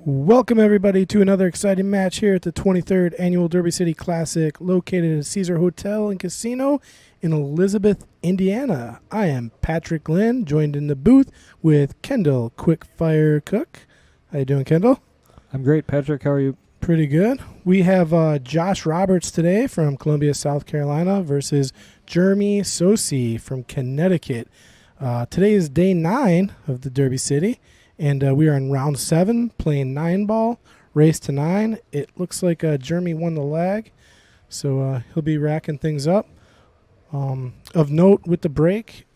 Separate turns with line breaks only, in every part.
Welcome, everybody, to another exciting match here at the 23rd Annual Derby City Classic, located at Caesar Hotel and Casino in Elizabeth, Indiana. I am Patrick Glyn, joined in the booth with Kendall Quickfire Cook. How you doing, Kendall?
I'm great, Patrick. How are you?
Pretty good. We have Josh Roberts today from Columbia, South Carolina versus Jeremy Sossei from Connecticut. Today is day 9 of the Derby City. And we are in round 7, playing 9-ball, race to 9. It looks like Jeremy won the leg, so he'll be racking things up. Of note with the break,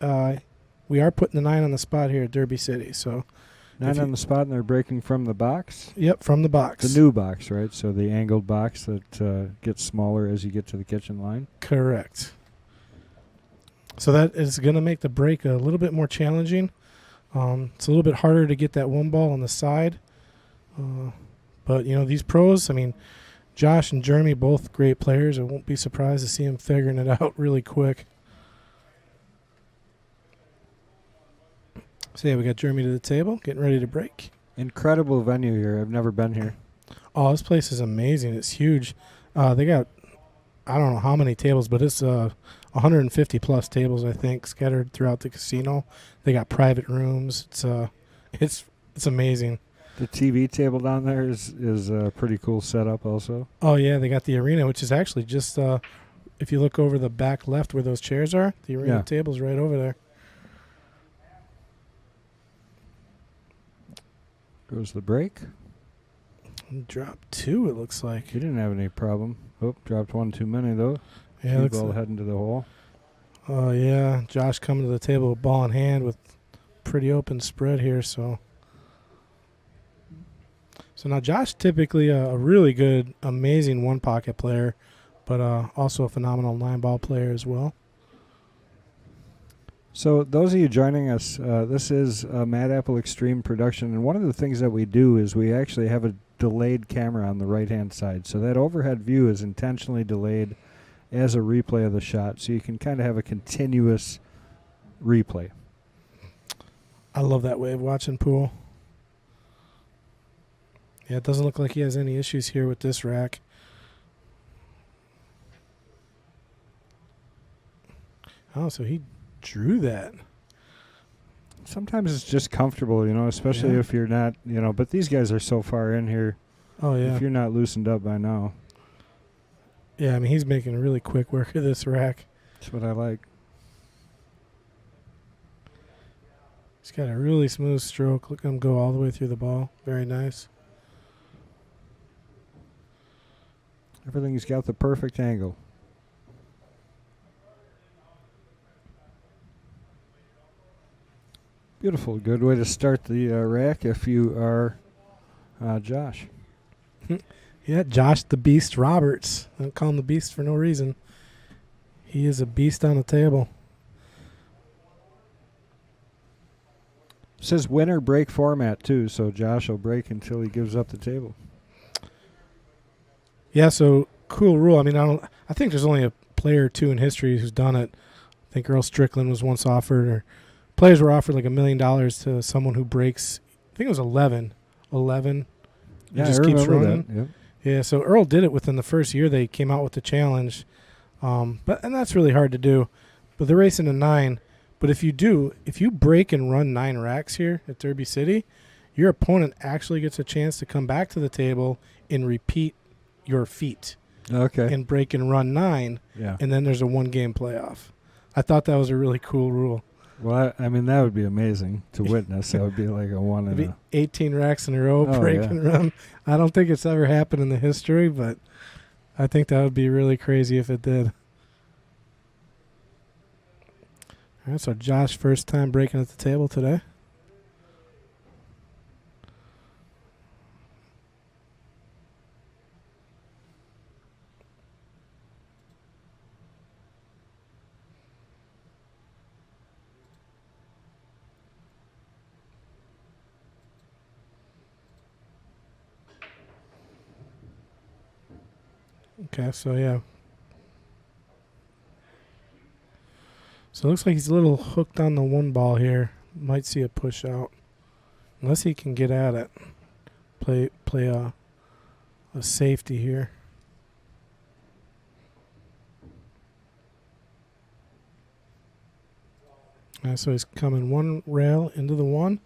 we are putting the 9 on the spot here at Derby City. So
9 on the spot, and they're breaking from the box?
Yep, from the box.
The new box, right? So the angled box that gets smaller as you get to the kitchen line?
Correct. So that is going to make the break a little bit more challenging. It's a little bit harder to get that one ball on the side. But, you know, these pros, I mean, Josh and Jeremy, both great players. I won't be surprised to see them figuring it out really quick. So, yeah, we got Jeremy to the table, getting ready to break. Incredible
venue here. I've never been here.
Oh, this place is amazing. It's huge. They got, I don't know how many tables, but it's 150-plus tables, I think, scattered throughout the casino. They got private rooms. It's amazing.
The TV table down there is a pretty cool setup also.
Oh, yeah, they got the arena, which is actually just, if you look over the back left where those chairs are, the arena table's right over there.
Goes the break.
Drop 2, it looks like.
He didn't have any problem. Oh, dropped one too many, though.
Yeah,
looks ball heading to the hole.
Oh, yeah. Josh coming to the table with ball in hand with pretty open spread here. So now Josh typically a really good, amazing one-pocket player, but also a phenomenal 9-ball player as well.
So those of you joining us, this is a Mad Apple XStream production, and one of the things that we do is we actually have a delayed camera on the right-hand side. So that overhead view is intentionally delayed as a replay of the shot, so you can kind of have a continuous replay.
I love that way of watching pool. Yeah, it doesn't look like he has any issues here with this rack. Oh, so he drew that.
Sometimes it's just comfortable, you know, especially if you're not, you know, but these guys are so far in here.
Oh, yeah.
If you're not loosened up by now.
Yeah, I mean, he's making really quick work of this rack.
That's what I like.
He's got a really smooth stroke. Look at him go all the way through the ball. Very nice.
Everything's got the perfect angle. Beautiful. Good way to start the rack if you are Josh.
Yeah, Josh the Beast Roberts. I don't call him the Beast for no reason. He is a beast on the table.
It says winner break format too, so Josh will break until he gives up the table.
Yeah, so cool rule. I mean, I think there's only a player or two in history who's done it. I think Earl Strickland was once offered, or players were offered like $1 million to someone who breaks. I think it was 11. 11.
Yeah,
just
I
keeps
remember
running.
that. Yep.
Yeah, so Earl did it within the first year they came out with the challenge. And that's really hard to do. But they're racing to 9. But if you break and run 9 racks here at Derby City, your opponent actually gets a chance to come back to the table and repeat your feat.
Okay.
And break and run 9.
Yeah.
And then there's a 1-game playoff. I thought that was a really cool rule.
Well, I mean, that would be amazing to witness. That would be like a one and
18 racks in a row, break and run. I don't think it's ever happened in the history, but I think that would be really crazy if it did. All right, so Josh, first time breaking at the table today. Okay, so yeah. So it looks like he's a little hooked on the 1 ball here. Might see a push out. Unless he can get at it. play a safety here. So he's coming one rail into the one,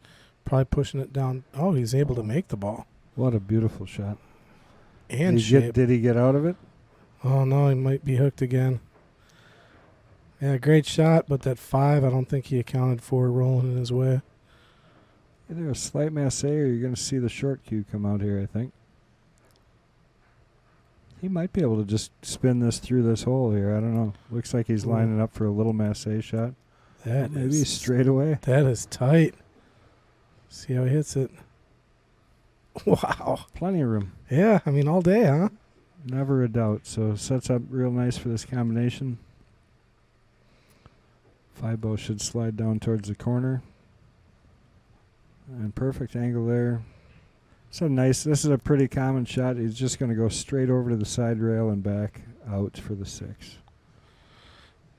probably pushing it down. Oh, he's able to make the ball.
What a beautiful shot.
And shape.
Did he get out of it?
Oh, no, he might be hooked again. Yeah, great shot, but that 5, I don't think he accounted for rolling in his way.
Either a slight masse or you're going to see the short cue come out here, I think. He might be able to just spin this through this hole here. I don't know. Looks like he's lining up for a little masse shot. Maybe straight away.
That is tight. See how he hits it. Wow.
Plenty of room.
Yeah, I mean, all day, huh?
Never a doubt. So sets up real nice for this combination. 5-ball should slide down towards the corner. And perfect angle there. This is a pretty common shot. He's just going to go straight over to the side rail and back out for the 6.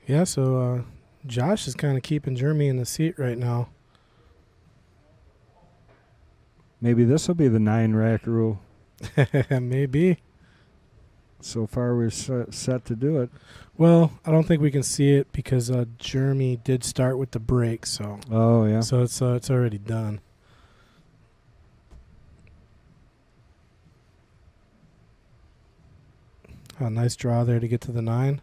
Yeah, so Josh is kind of keeping Jeremy in the seat right now.
Maybe this will be the 9-rack rule.
Maybe.
So far, we're set to do it.
Well, I don't think we can see it because Jeremy did start with the break. So.
Oh yeah.
So it's already done. A nice draw there to get to the 9.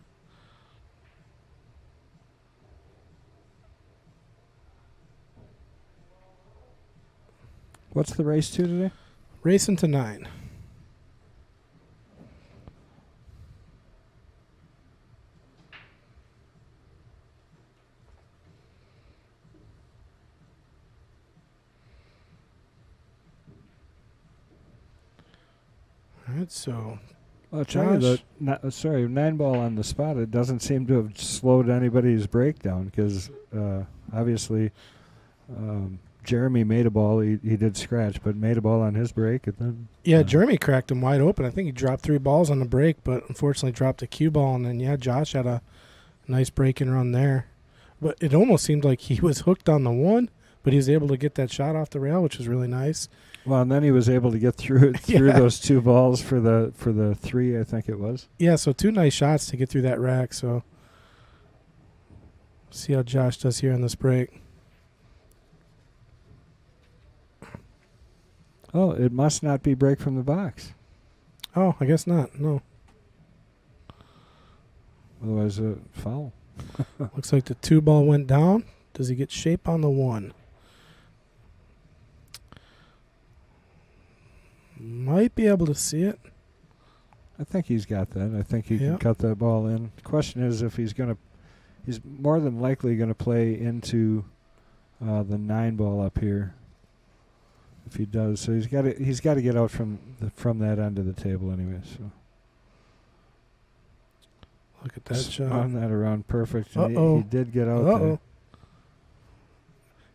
What's the race to today?
Racing to 9. All right, so
I'll tell you that. 9-ball on the spot. It doesn't seem to have slowed anybody's breakdown because obviously Jeremy made a ball. He did scratch, but made a ball on his break. And then
Jeremy cracked him wide open. I think he dropped 3 balls on the break, but unfortunately dropped a cue ball. And then Josh had a nice break and run there. But it almost seemed like he was hooked on the 1, but he was able to get that shot off the rail, which was really nice.
Well, and then he was able to get through those 2 balls for the 3, I think it was.
Yeah, so 2 nice shots to get through that rack. So see how Josh does here on this break.
Oh, it must not be break from the box.
Oh, I guess not. No.
Otherwise, foul.
Looks like the 2 ball went down. Does he get shape on the 1? Might be able to see it.
I think he's got that. I think he can cut that ball in. The question is if he's more than likely going to play into the 9-ball up here. If he does, so he's got to get out from that end of the table anyway. So
look at that shot.
Spun that around perfect. He did get out there.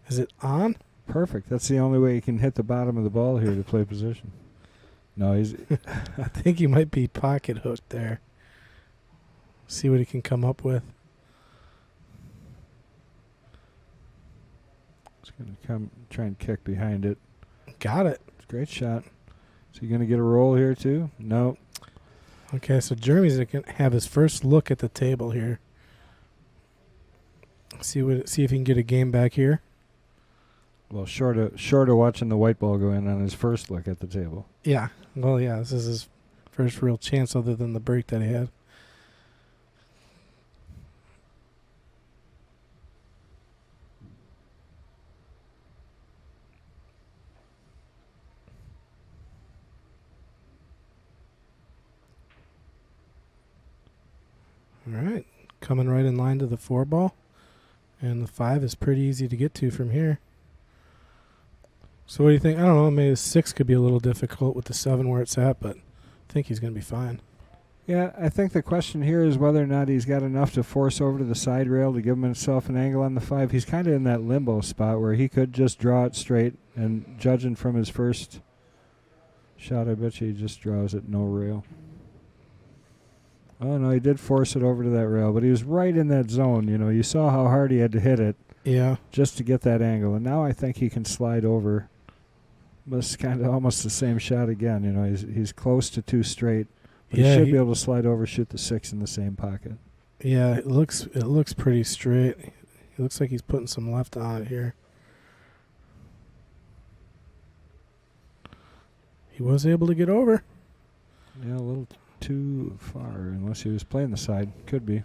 Is it on?
Perfect. That's the only way he can hit the bottom of the ball here to play position. No, he's.
I think he might be pocket hooked there. See what he can come up with.
He's going to try and kick behind it.
Got it.
It's a great shot. Is he going to get a roll here too? No.
Okay, so Jeremy's going to have his first look at the table here. See if he can get a game back here.
Well, short of watching the white ball go in on his first look at the table.
Yeah. Well, yeah, this is his first real chance other than the break that he had. All right. Coming right in line to the 4 ball. And the 5 is pretty easy to get to from here. So what do you think? I don't know. Maybe the 6 could be a little difficult with the 7 where it's at, but I think he's going to be fine.
Yeah, I think the question here is whether or not he's got enough to force over to the side rail to give himself an angle on the 5. He's kind of in that limbo spot where he could just draw it straight, and judging from his first shot, I bet you he just draws it no rail. Oh, no, he did force it over to that rail, but he was right in that zone. You know, you saw how hard he had to hit it
just
to get that angle, and now I think he can slide over This is kind of almost the same shot again. You know, he's close to 2 straight, but
Yeah,
he should be able to slide over, shoot the 6 in the same pocket.
Yeah, it looks pretty straight. It looks like he's putting some left on it here. He was able to get over.
Yeah, a little too far, unless he was playing the side. Could be.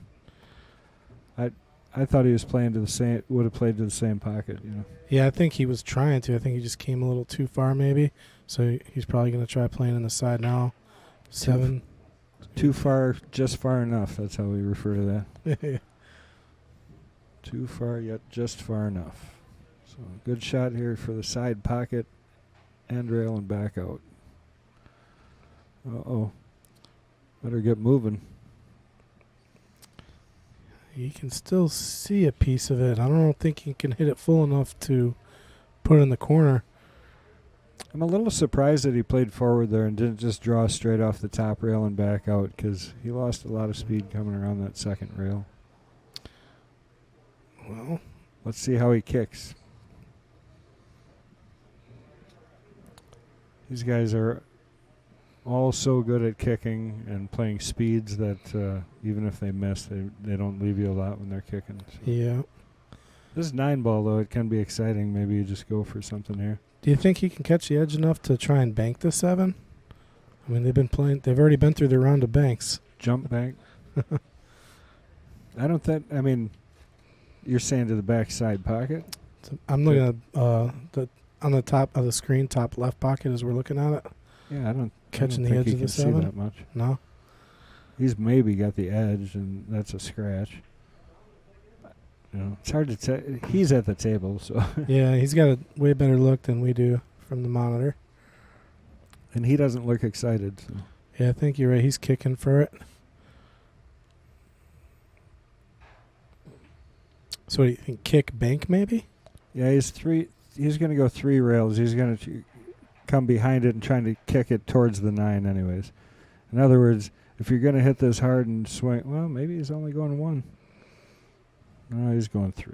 I thought he was playing to the same. Would have played to the same pocket. You know.
Yeah, I think he was trying to. I think he just came a little too far, maybe. So he's probably going to try playing in the side now. 7.
Too far, just far enough. That's how we refer to that. Too far, yet just far enough. So good shot here for the side pocket, end rail, and back out. Uh-oh. Better get moving.
You can still see a piece of it. I don't think he can hit it full enough to put it in the corner.
I'm a little surprised that he played forward there and didn't just draw straight off the top rail and back out, because he lost a lot of speed coming around that second rail.
Well,
let's see how he kicks. These guys are all so good at kicking and playing speeds that even if they miss, they don't leave you a lot when they're kicking. So.
Yeah.
This is 9-ball, though. It can be exciting. Maybe you just go for something here.
Do you think he can catch the edge enough to try and bank the 7? I mean, they've already been through their round of banks.
Jump bank? I don't think, I mean, you're saying to the backside pocket?
So I'm looking at on the top of the screen, top left pocket as we're looking at it.
Yeah, I don't
Catching
think
the edge
he
of the
can see
7?
that much.
No?
He's maybe got the edge, and that's a scratch. You know, it's hard to tell. He's at the table, so.
Yeah, he's got a way better look than we do from the monitor.
And he doesn't look excited. So.
Yeah, I think you're right. He's kicking for it. So what do you think? Kick, bank, maybe?
Yeah, he's going to go 3 rails. He's going to come behind it and trying to kick it towards the 9 anyways. In other words, if you're going to hit this hard and swing, well, maybe he's only going 1. No, he's going 3.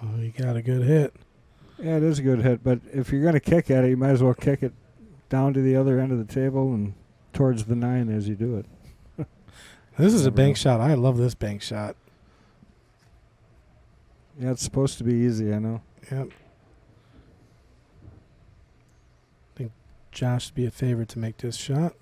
Oh, you got a good hit.
Yeah, it is a good hit, but if you're going to kick at it, you might as well kick it down to the other end of the table and towards the 9 as you do it.
This is a bank shot. I love this bank shot.
Yeah, it's supposed to be easy, I know.
Yep. I think Josh would be a favorite to make this shot.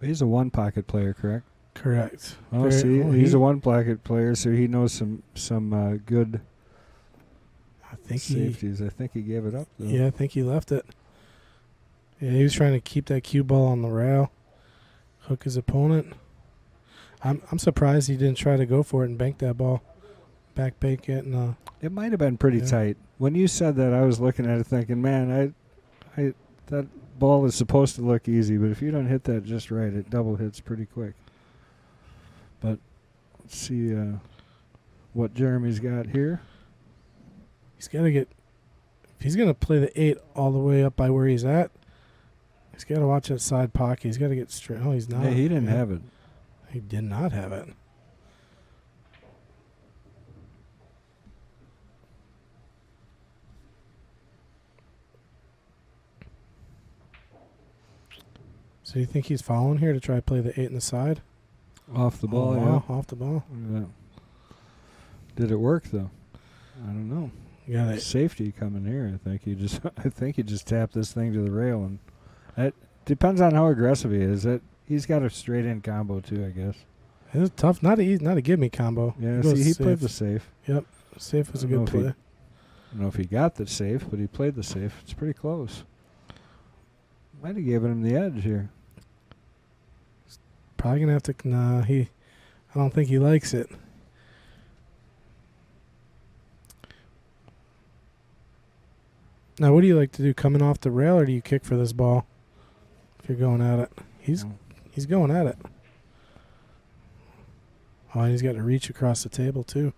He's a 1-pocket player, correct?
Correct.
Oh, see, he's a 1-pocket player, so he knows some good safeties. I think he gave it up, though.
Yeah, I think he left it. Yeah, he was trying to keep that cue ball on the rail, hook his opponent. I'm surprised he didn't try to go for it and bank that ball, back bank it. And
it might have been pretty tight. When you said that, I was looking at it thinking, man, I that ball is supposed to look easy, but if you don't hit that just right, it double hits pretty quick. But let's see what Jeremy's got here.
He's got to get, if he's going to play the 8 all the way up by where he's at, he's got to watch that side pocket. He's got to get straight. Oh, he's not.
Yeah, he didn't have it.
He did not have it. So you think he's following here to try to play the 8 in the side?
Off the ball,
wow,
yeah.
Off the ball.
Did it work though? I don't know.
You got it.
Safety coming here. I think he just tapped this thing to the rail, and it depends on how aggressive he is. He's got a straight in combo too, I guess.
It was tough. Not a give me combo.
Yeah, he played the safe.
Yep, safe was a good play.
I don't know if he got the safe, but he played the safe. It's pretty close. Might have given him the edge here.
Probably gonna have to. Nah, I don't think he likes it. Now, what do you like to do? Coming off the rail, or do you kick for this ball? If you're going at it, he's going at it. Oh, and he's got to reach across the table too.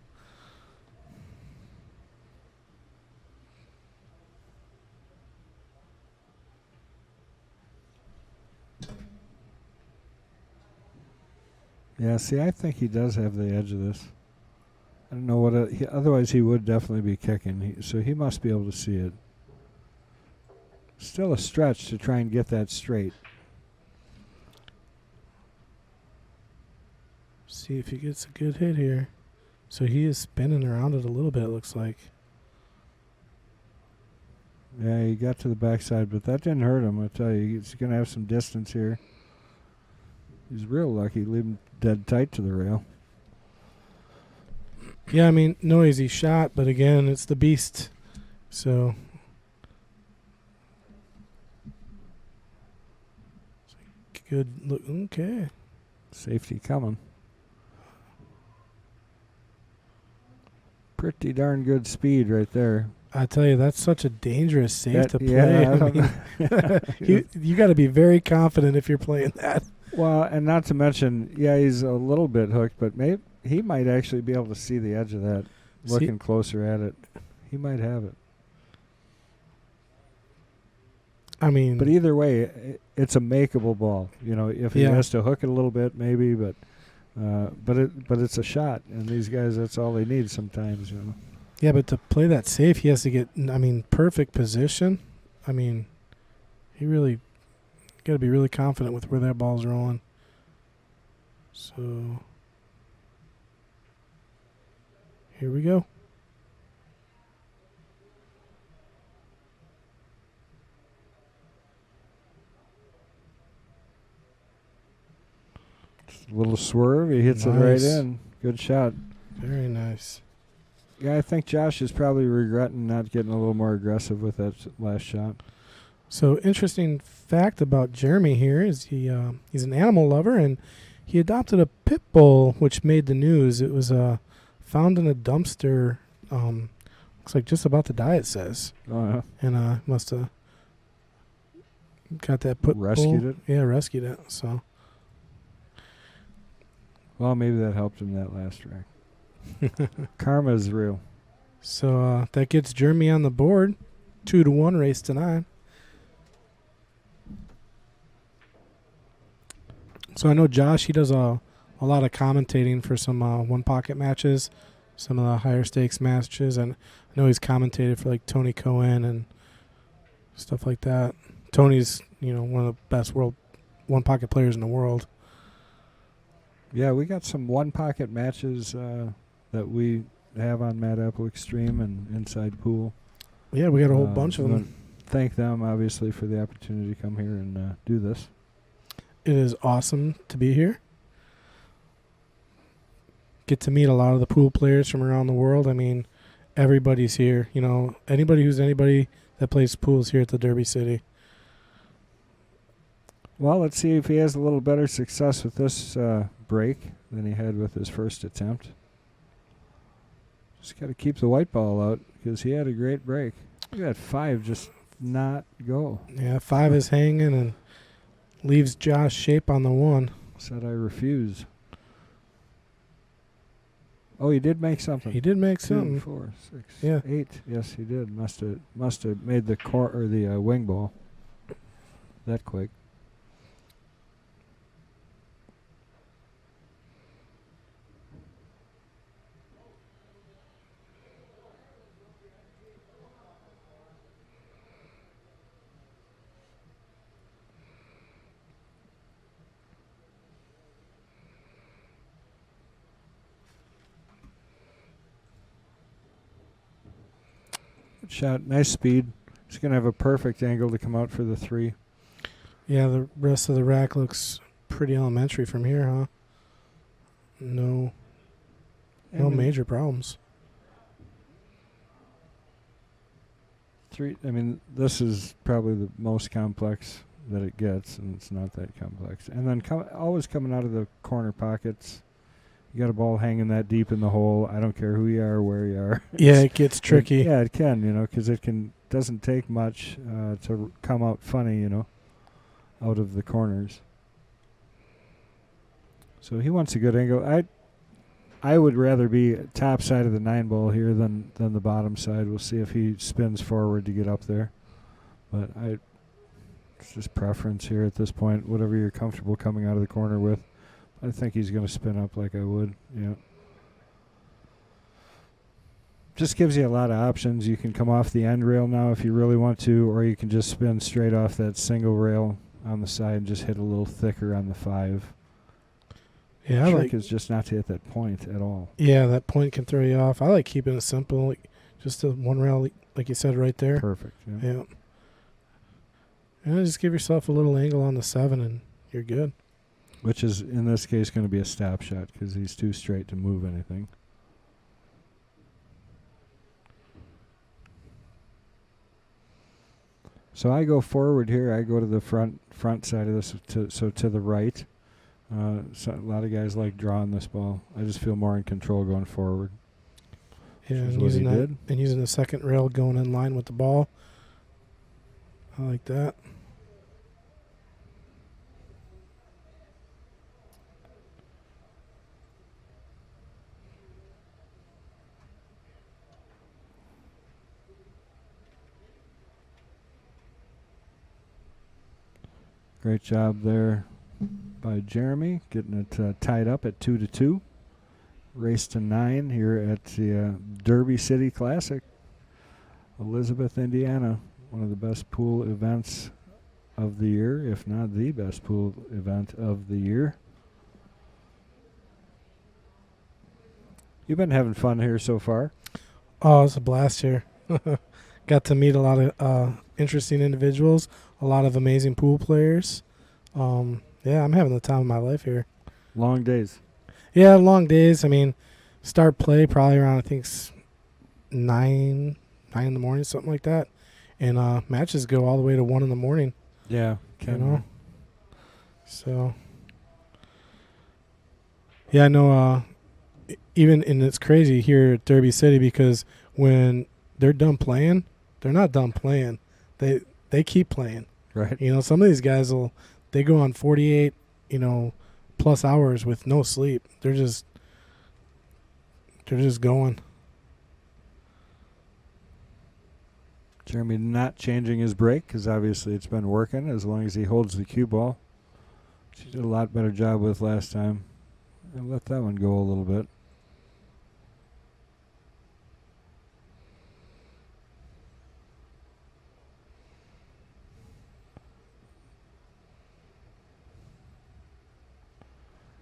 Yeah, see, I think he does have the edge of this. I don't know what. Otherwise, he would definitely be kicking. So he must be able to see it. Still a stretch to try and get that straight.
See if he gets a good hit here. So he is spinning around it a little bit, it looks like.
Yeah, he got to the backside, but that didn't hurt him. I tell you, he's going to have some distance here. He's real lucky, leaving dead tight to the rail.
Yeah, I mean, no easy shot, but again, it's the beast. So good look. Okay.
Safety coming. Pretty darn good speed right there.
I tell you, that's such a dangerous safe to play.
Yeah,
I mean, you got to be very confident if you're playing that.
Well, and not to mention, yeah, he's a little bit hooked, but maybe he might actually be able to see the edge of that. Looking closer at it, he might have it.
I mean,
but either way, it's a makeable ball. You know, if he has to hook it a little bit, maybe, but it's a shot, and these guys, that's all they need sometimes. You know.
Yeah, but to play that safe, he has to get, I mean, perfect position. I mean, he really got to be really confident with where that ball's rolling. So here we go.
Just a little swerve, he hits it right in. Good shot.
Very nice.
Yeah, I think Josh is probably regretting not getting a little more aggressive with that last shot.
So interesting fact about Jeremy here is he's an animal lover, and he adopted a pit bull, which made the news. It was found in a dumpster. Looks like just about to die, it says.
Oh, yeah.
And must have got that pit
rescued
bull.
it.
Yeah, rescued it. So.
Well, maybe that helped him that last rack. Karma is real.
So that gets Jeremy on the board. 2-1 race to 9. So I know Josh, he does a lot of commentating for some one pocket matches, some of the higher stakes matches, and I know he's commentated for like Tony Cohen and stuff like that. Tony's, one of the best one pocket players in the world.
Yeah, we got some one pocket matches that we have on Mad Apple Extreme and Inside Pool.
Yeah, we got a whole bunch of them.
Thank them, obviously, for the opportunity to come here and do this.
It is awesome to be here. Get to meet a lot of the pool players from around the world. I mean, everybody's here. Anybody that plays pool is here at the Derby City.
Well, let's see if he has a little better success with this break than he had with his first attempt. Just got to keep the white ball out because he had a great break. Look at that 5 just not go.
Yeah, 5 is hanging and leaves Josh shape on the 1.
Said I refuse. Oh, he did make something.
He did make
2,
something.
4, 6,
yeah.
8. Yes, he did. Must have made the wing ball that quick. Good shot. Nice speed. He's going to have a perfect angle to come out for the 3.
Yeah, the rest of the rack looks pretty elementary from here, huh? No major problems.
3. I mean, this is probably the most complex that it gets, and it's not that complex. And then always coming out of the corner pockets. You got a ball hanging that deep in the hole. I don't care who you are or where you are.
Yeah, it gets tricky.
It can, because doesn't take much to come out funny, out of the corners. So he wants a good angle. I would rather be top side of the 9 ball here than the bottom side. We'll see if he spins forward to get up there. But it's just preference here at this point. Whatever you're comfortable coming out of the corner with. I think he's going to spin up like I would. Yeah. Just gives you a lot of options. You can come off the end rail now if you really want to, or you can just spin straight off that single rail on the side and just hit a little thicker on the 5.
Yeah,
The trick is just not to hit that point at all.
Yeah, that point can throw you off. I like keeping it simple, like just the one rail, like you said right there.
Perfect.
Yeah. And just give yourself a little angle on the 7, and you're good.
Which is, in this case, going to be a stop shot because he's too straight to move anything. So I go forward here. I go to the front side of this, to the right. So a lot of guys like drawing this ball. I just feel more in control going forward.
Yeah, and using the second rail going in line with the ball. I like that.
Great job there by Jeremy, getting it tied up at 2-2. Race to 9 here at the Derby City Classic, Elizabeth, Indiana. One of the best pool events of the year, if not the best pool event of the year. You've been having fun here so far.
Oh, it's a blast here. Got to meet a lot of interesting individuals, a lot of amazing pool players. Yeah, I'm having the time of my life here.
Long days.
Yeah, long days. I mean, start play probably around, I think, 9 in the morning, something like that. And matches go all the way to 1 in the morning.
Yeah.
You know? So, yeah, I know. And it's crazy here at Derby City because when they're done playing, they're not done playing. They keep playing.
Right.
You know, some of these guys they go on 48, plus hours with no sleep. They're just going.
Jeremy not changing his break because obviously it's been working as long as he holds the cue ball. She did a lot better job with last time. And let that one go a little bit.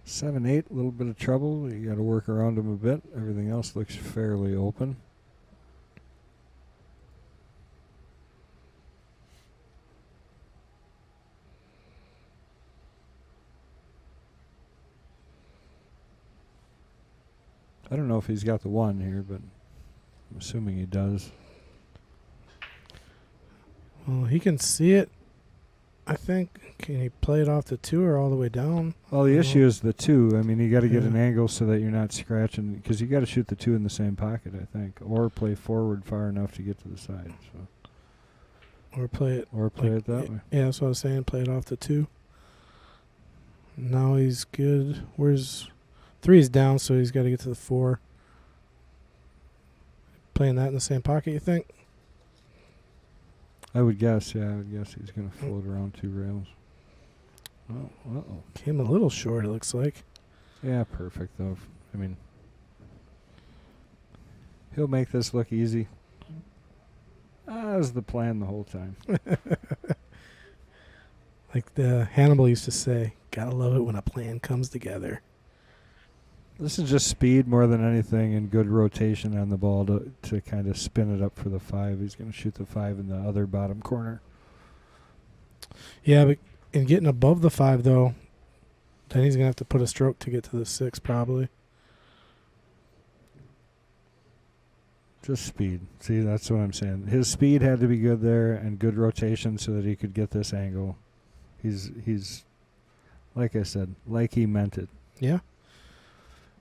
Seven, 8, a little bit of trouble. You got to work around him a bit. Everything else looks fairly open. I don't know if he's got the 1 here, but I'm assuming he does.
Well, he can see it, I think. Can he play it off the 2 or all the way down?
Well, the issue is the 2. I mean, you got to get an angle so that you're not scratching, because you got to shoot the 2 in the same pocket, I think, or play forward far enough to get to the side. So.
Or play it
that way.
Yeah, that's what I was saying. Play it off the 2. Now he's good. Where's 3's down, so he's got to get to the 4. Playing that in the same pocket, you think?
I would guess, yeah. I would guess he's going to float around 2 rails. Oh, uh-oh.
Came a little short, it looks like.
Yeah, perfect, though. I mean, he'll make this look easy. That was the plan the whole time.
Like the Hannibal used to say, gotta love it when a plan comes together.
This is just speed more than anything and good rotation on the ball to kind of spin it up for the 5. He's going to shoot the 5 in the other bottom corner.
Yeah, but in getting above the 5, though, then he's going to have to put a stroke to get to the 6 probably.
Just speed. See, that's what I'm saying. His speed had to be good there and good rotation so that he could get this angle. He's like I said, like he meant it.
Yeah.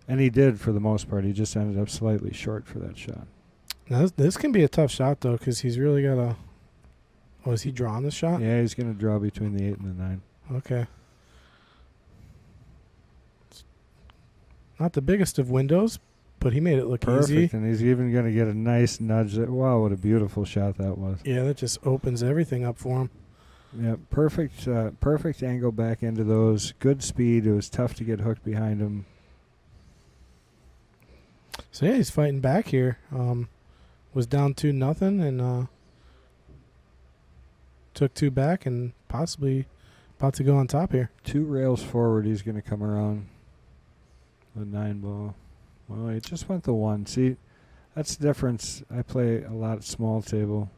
And he did for the most part. He just ended up slightly short for that shot.
Now this can be a tough shot, though, because he's really got a... Oh, is he drawing this shot?
Yeah, he's going to draw between the 8 and the 9.
Okay. It's not the biggest of windows, but he made it look easy.
Perfect, and he's even going to get a nice nudge. Wow, what a beautiful shot that was.
Yeah, that just opens everything up for him.
Yeah, perfect angle back into those. Good speed. It was tough to get hooked behind him.
So yeah, he's fighting back here. Was down 2-0 and took 2 back and possibly about to go on top here.
2 rails forward. He's going to come around the 9 ball. Well, he just went the 1. See, that's the difference. I play a lot of small table,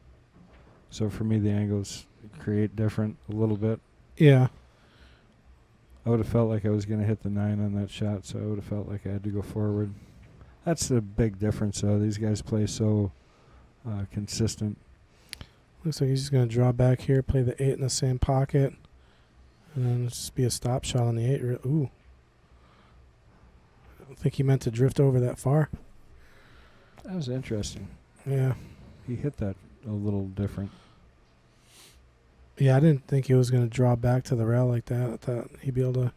so for me the angles create different a little bit.
Yeah.
I would have felt like I was going to hit the 9 on that shot, so I would have felt like I had to go forward. That's the big difference, though. These guys play so consistent.
Looks like he's just going to draw back here, play the 8 in the same pocket, and then just be a stop shot on the 8. Ooh. I don't think he meant to drift over that far.
That was interesting.
Yeah.
He hit that a little different.
Yeah, I didn't think he was going to draw back to the rail like that. I thought he'd be able to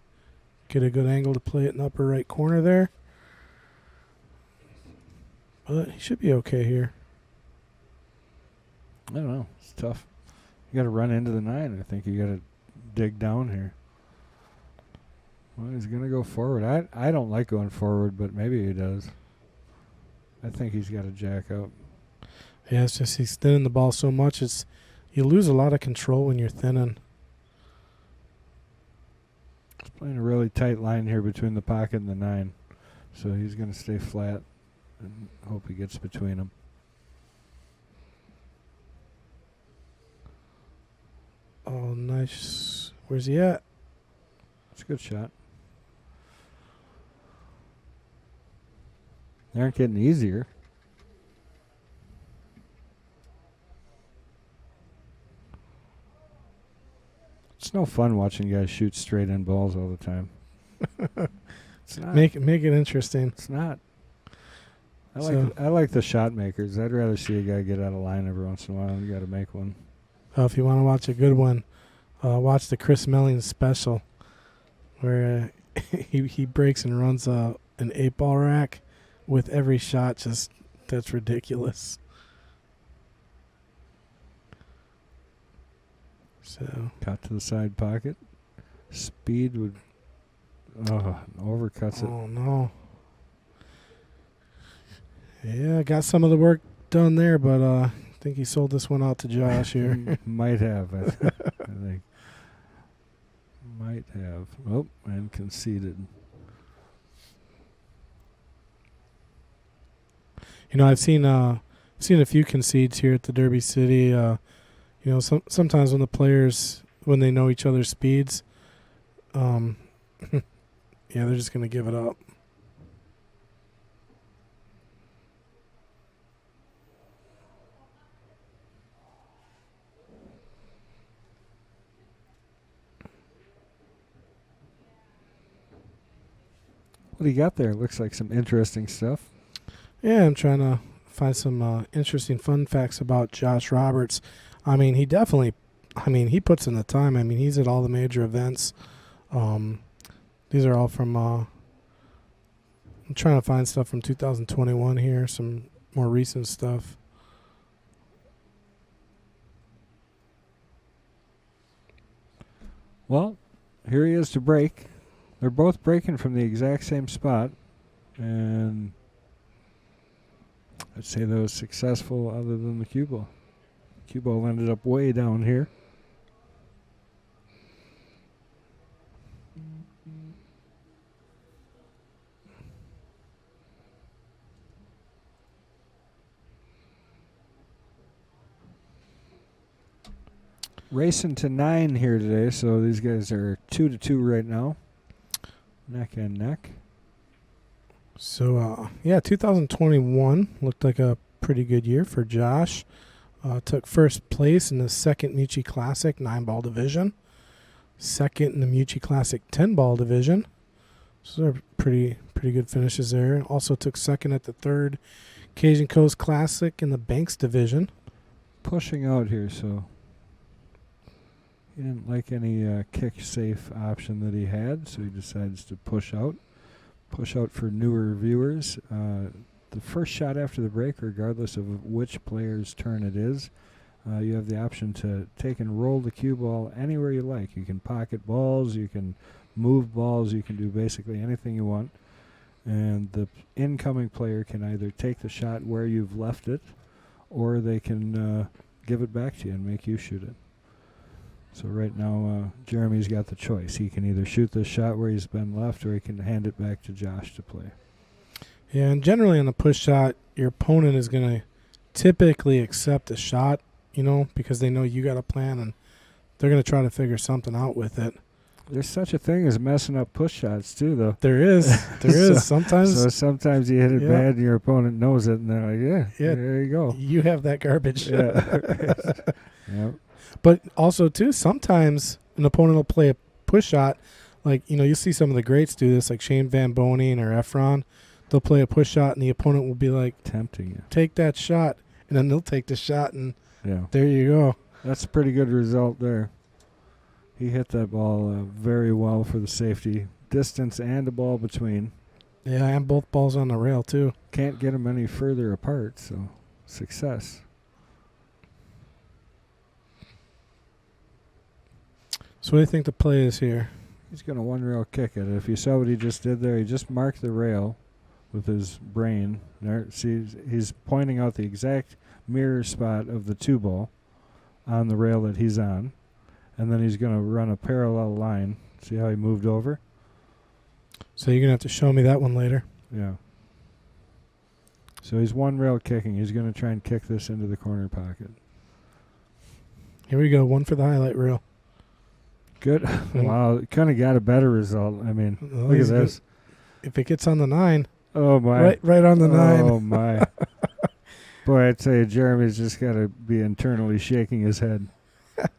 get a good angle to play it in the upper right corner there. But he should be okay here.
I don't know. It's tough. You got to run into the 9. I think you got to dig down here. Well, he's going to go forward. I don't like going forward, but maybe he does. I think he's got to jack up.
Yeah, it's just he's thinning the ball so much. You lose a lot of control when you're thinning.
He's playing a really tight line here between the pocket and the 9. So he's going to stay flat and hope he gets between them.
Oh, nice. Where's he at?
It's a good shot. They aren't getting easier. It's no fun watching guys shoot straight in balls all the time. It's not.
Make it interesting.
It's not. I like the shot makers. I'd rather see a guy get out of line every once in a while. You got to make one.
If you want to watch a good one, watch the Chris Melling special, where he breaks and runs an 8-ball rack with every shot. Just that's ridiculous. So
Cut to the side pocket. Speed would. Overcuts it.
Oh no. Yeah, got some of the work done there, but I think he sold this one out to Josh here.
Might have, I think. Might have. Oh, and conceded.
You know, I've seen a few concedes here at the Derby City. You know, sometimes when the players, when they know each other's speeds, yeah, they're just going to give it up.
What do you got there? Looks like some interesting stuff.
Yeah, I'm trying to find some interesting fun facts about Josh Roberts. I mean, he puts in the time. I mean, he's at all the major events. These are all from, I'm trying to find stuff from 2021 here, some more recent stuff.
Well, here he is to break. They're both breaking from the exact same spot. And I'd say that was successful other than the cue ball. Cue ball ended up way down here. Racing to 9 here today, so these guys are 2-2 right now. Neck and neck.
So, 2021 looked like a pretty good year for Josh. Took first place in the second Mucci Classic 9-ball division. Second in the Mucci Classic 10-ball division. So they're pretty good finishes there. Also took second at the third Cajun Coast Classic in the Banks division.
Pushing out here, so he didn't like any kick safe option that he had, so he decides to push out. Push out for newer viewers. The first shot after the break, regardless of which player's turn it is, you have the option to take and roll the cue ball anywhere you like. You can pocket balls, you can move balls, you can do basically anything you want. And the incoming player can either take the shot where you've left it, or they can give it back to you and make you shoot it. So right now, Jeremy's got the choice. He can either shoot the shot where he's been left, or he can hand it back to Josh to play.
Yeah, and generally on a push shot, your opponent is going to typically accept a shot, because they know you got a plan, and they're going to try to figure something out with it.
There's such a thing as messing up push shots, too, though.
There is. There is. Sometimes.
So sometimes you hit it bad and your opponent knows it, and they're like, yeah, there you go.
You have that garbage.
Yeah. Yep.
But also, too, sometimes an opponent will play a push shot. Like, you'll see some of the greats do this, like Shane Van Boning or Efron. They'll play a push shot, and the opponent will be like,
tempting you.
Take that shot. And then they'll take the shot, and there you go.
That's a pretty good result there. He hit that ball very well for the safety. Distance and a ball between.
Yeah, and both balls on the rail, too.
Can't get them any further apart, so success.
So what do you think the play is here?
He's going to one-rail kick it. If you saw what he just did there, he just marked the rail with his brain. There, see, he's pointing out the exact mirror spot of the 2-ball on the rail that he's on. And then he's going to run a parallel line. See how he moved over?
So you're going to have to show me that one later.
Yeah. So he's one-rail kicking. He's going to try and kick this into the corner pocket.
Here we go. One for the highlight reel.
Good. Wow. Kind of got a better result. I mean, look at this.
If it gets on the 9.
Oh, my.
Right on the 9.
Oh, my. Boy, I'd say Jeremy's just got to be internally shaking his head.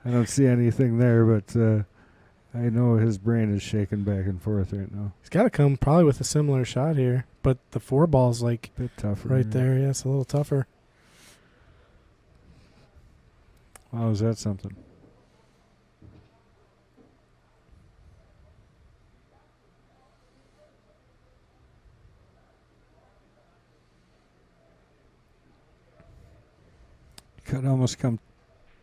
I don't see anything there, but I know his brain is shaking back and forth right now.
He's got to come probably with a similar shot here, but the 4-ball's like
a bit tougher.
Right there, yeah, it's a little tougher.
Wow, is that something? Could almost come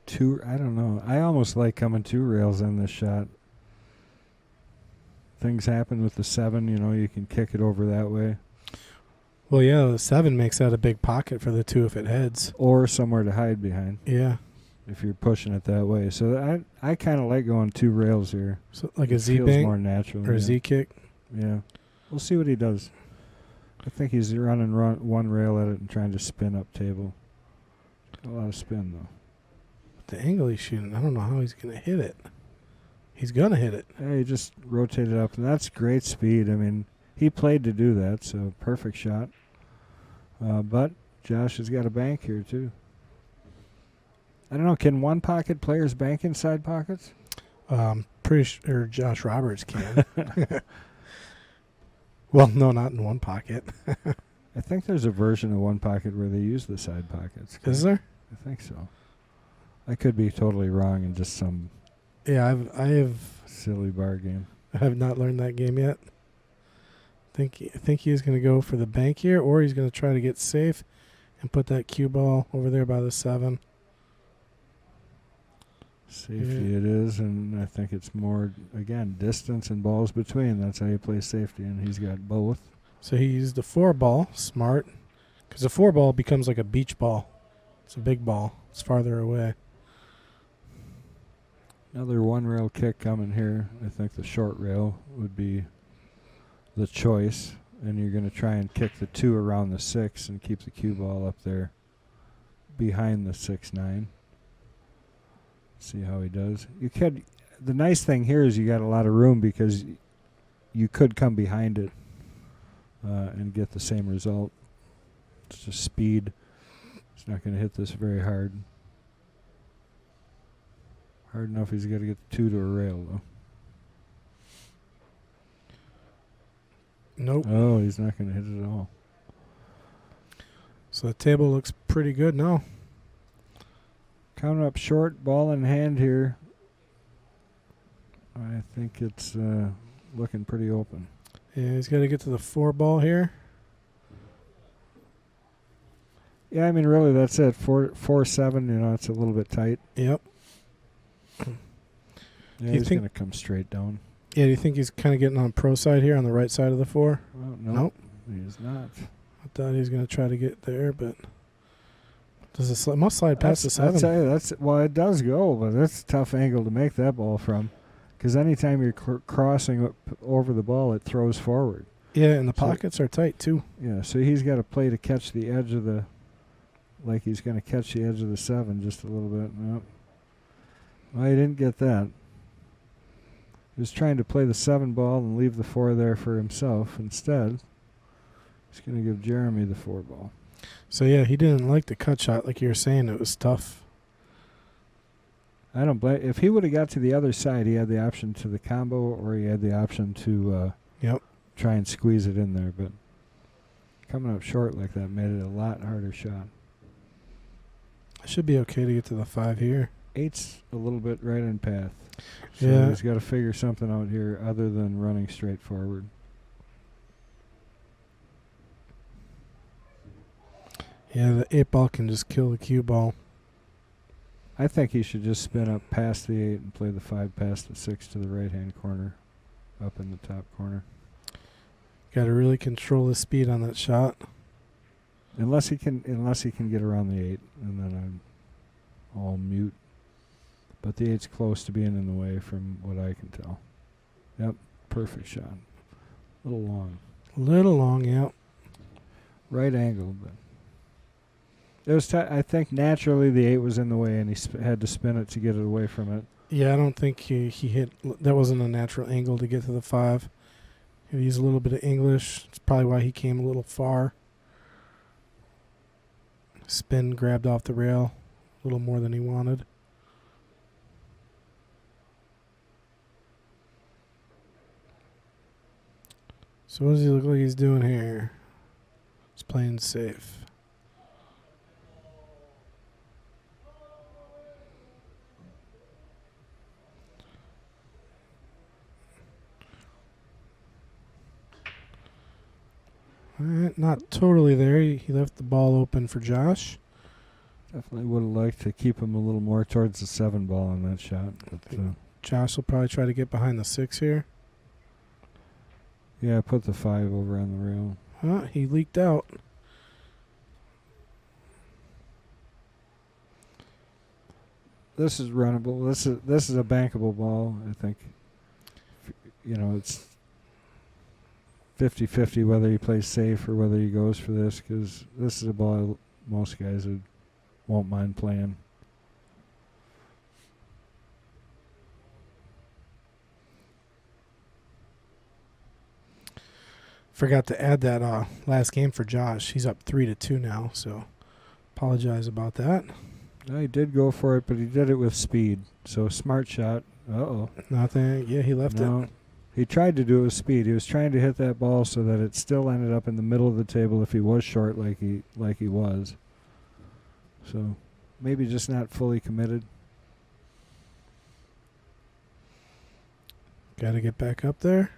I don't know. I almost like coming 2 rails on this shot. Things happen with the 7, you can kick it over that way.
Well, yeah, the 7 makes that a big pocket for the 2 if it heads.
Or somewhere to hide behind.
Yeah.
If you're pushing it that way. So I kind of like going 2 rails here.
So like a Z-bang?
Feels more natural.
Or a Z-kick?
Yeah. We'll see what he does. I think he's running one rail at it and trying to spin up table. Got a lot of spin, though.
The angle he's shooting, I don't know how he's going to hit it. He's going to hit it.
Yeah, he just rotated up, and that's great speed. I mean, he played to do that, so perfect shot. But Josh has got a bank here, too. I don't know, can one-pocket players bank inside pockets?
Pretty sure Josh Roberts can. Well, no, not in one pocket.
I think there's a version of one pocket where they use the side pockets.
Is there?
I think so. I could be totally wrong in just some
I have
silly bar game.
I have not learned that game yet. I think he's going to go for the bank here, or he's going to try to get safe and put that cue ball over there by the 7.
Safety it is, and I think it's more, again, distance and balls between. That's how you play safety, and he's got both.
So he used the 4-ball, smart, because the 4-ball becomes like a beach ball. It's a big ball. It's farther away.
Another one-rail kick coming here. I think the short rail would be the choice, and you're going to try and kick the 2 around the 6 and keep the cue ball up there behind the 6-9. See how he does. The nice thing here is you got a lot of room because you could come behind it and get the same result. It's just speed. It's not going to hit this very hard. Hard enough he's got to get the 2 to a rail, though.
Nope.
Oh, he's not going to hit it at all.
So the table looks pretty good now.
Coming up short, ball in hand here. I think it's looking pretty open.
Yeah, he's got to get to the 4-ball here.
Yeah, I mean, really, that's it. 4-7. You know, it's a little bit tight.
Yep.
Yeah, he's going to come straight down.
Yeah, do you think he's kind of getting on pro side here on the right side of the 4?
Well,
Nope.
He's not.
I thought he was going to try to get there, but does it must slide past the 7?
I'd say well, it does go, but that's a tough angle to make that ball from, because anytime you're crossing over the ball, it throws forward.
Yeah, and the pockets are tight too.
Yeah, so he's got to play to catch the edge of the, like he's going to catch the edge of the 7 just a little bit. Nope. Well, he didn't get that. He was trying to play the 7 ball and leave the 4 there for himself. Instead, he's going to give Jeremy the 4 ball.
So, yeah, he didn't like the cut shot like you were saying. It was tough.
I don't blame. If he would have got to the other side, he had the option to the combo, or he had the option to try and squeeze it in there. But coming up short like that made it a lot harder shot.
I should be okay to get to the 5 here.
8's a little bit right in path. So
yeah.
He's got to figure something out here other than running straight forward.
Yeah, the 8 ball can just kill the cue ball.
I think he should just spin up past the 8 and play the 5 past the 6 to the right-hand corner, up in the top corner.
Got to really control the speed on that shot.
Unless he can get around the 8, and then I'm all mute. But the 8's close to being in the way from what I can tell. Yep, perfect shot. A little long.
Little long, yep.
Right angle, but it was. I think naturally the 8 was in the way, and he had to spin it to get it away from it.
Yeah, I don't think he hit. That wasn't a natural angle to get to the 5. He used a little bit of English. It's probably why he came a little far. Spin grabbed off the rail a little more than he wanted. So what does he look like he's doing here? He's playing safe. All right, not totally there. He left the ball open for Josh.
Definitely would have liked to keep him a little more towards the 7 ball on that shot. But
Josh will probably try to get behind the 6 here.
yeah, put the 5 over on the rail.
He leaked out.
This is runnable. This is a bankable ball. I think. You know, it's 50-50 whether he plays safe or whether he goes for this, because this is a ball most guys won't mind playing.
Forgot to add that last game for Josh. He's up 3-2 now, so apologize about that.
No, he did go for it, but he did it with speed. So smart shot. Uh-oh.
Nothing. Yeah, he left it.
He tried to do it with speed. He was trying to hit that ball so that it still ended up in the middle of the table if he was short like he was. So maybe just not fully committed.
Got to get back up there.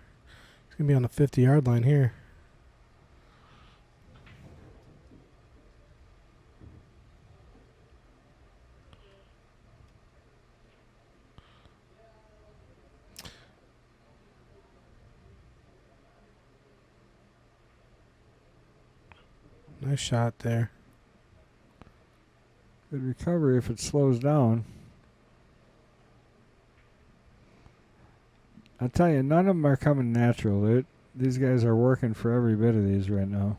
He's going to be on the 50-yard line here. Nice shot there.
Good recovery if it slows down. I'll tell you, none of them are coming natural. These guys are working for every bit of these right now.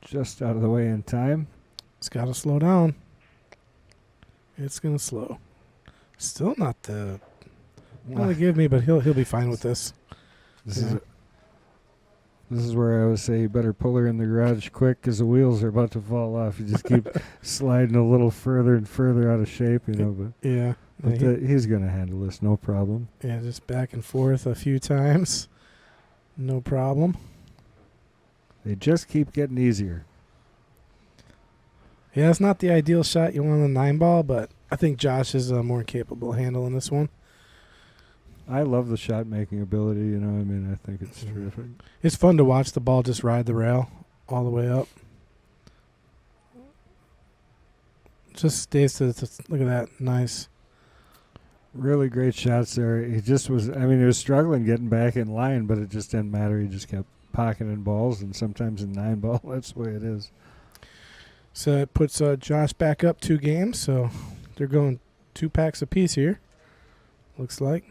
Just out of the way in time.
It's got to slow down. It's going to slow. Still not the... Well, they give me, but he'll be fine with this.
This is where I would say you better pull her in the garage quick because the wheels are about to fall off. You just keep sliding a little further and further out of shape, you know. But
yeah,
he's going to handle this, no problem.
Yeah, just back and forth a few times, no problem.
They just keep getting easier.
Yeah, it's not the ideal shot you want on the 9 ball, but I think Josh is more capable of handling this one.
I love the shot-making ability, you know. I mean, I think it's terrific.
It's fun to watch the ball just ride the rail all the way up. Just stays to look at that. Nice.
Really great shots there. He just was, I mean, he was struggling getting back in line, but it just didn't matter. He just kept pocketing balls, and sometimes in 9-ball, that's the way it is.
So it puts Josh back up 2 games. So they're going 2 packs apiece here. Looks like.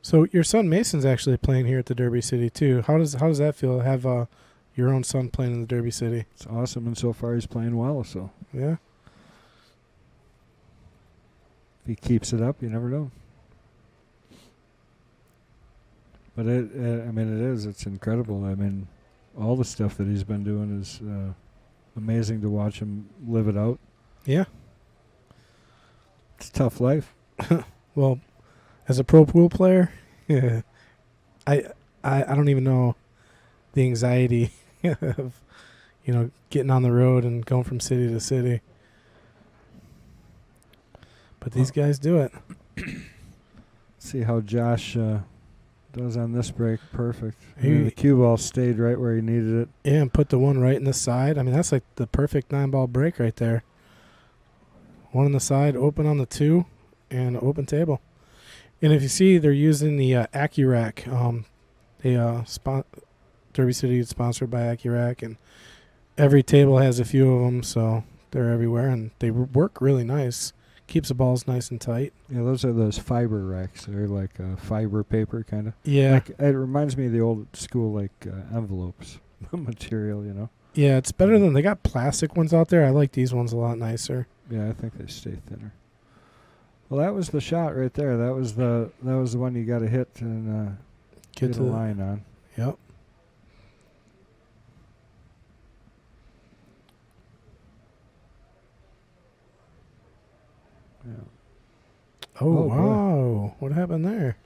So your son Mason's actually playing here at the Derby City too. How does that feel to have your own son playing in the Derby City?
It's awesome, and so far he's playing well. So
yeah.
If he keeps it up, you never know. But it's incredible. I mean, all the stuff that he's been doing is amazing to watch him live it out.
Yeah.
It's a tough life.
Well, as a pro pool player, I don't even know the anxiety of, getting on the road and going from city to city. But these guys do it.
See how Josh does on this break. Perfect. The cue ball stayed right where he needed it.
Yeah, and put the one right in the side. I mean, that's like the perfect 9-ball break right there. One on the side, open on the 2, and open table. And if you see, they're using the AccuRack. Derby City is sponsored by AccuRack, and every table has a few of them, so they're everywhere, and they work really nice. Keeps the balls nice and tight.
Yeah, those are those fiber racks. They're like fiber paper kind of.
Yeah.
It reminds me of the old school envelopes material,
Yeah, it's better than they got plastic ones out there. I like these ones a lot nicer.
Yeah, I think they stay thinner. Well, that was the shot right there. That was the one you got to hit and get a line on.
Yep.
Yeah.
Oh wow. What happened there?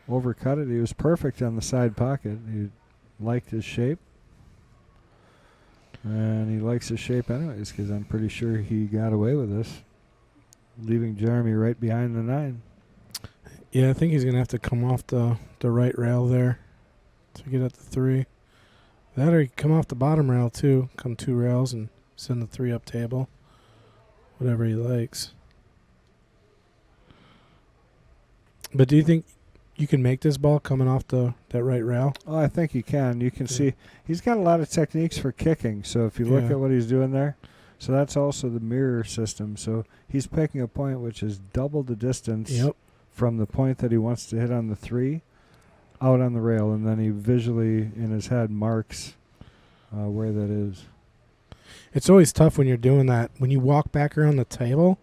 Overcut it. He was perfect on the side pocket. He liked his shape. And he likes his shape anyways, because I'm pretty sure he got away with this, leaving Jeremy right behind the 9.
Yeah, I think he's going to have to come off the right rail there to get at the 3. That or he come off the bottom rail too, come 2 rails and send the 3 up table. Whatever he likes. But do you think you can make this ball coming off that right rail?
Oh, I think you can. You can see he's got a lot of techniques for kicking. So if you look at what he's doing there, so that's also the mirror system. So he's picking a point which is double the distance from the point that he wants to hit on the 3 out on the rail, and then he visually in his head marks where that is.
It's always tough when you're doing that, when you walk back around the table,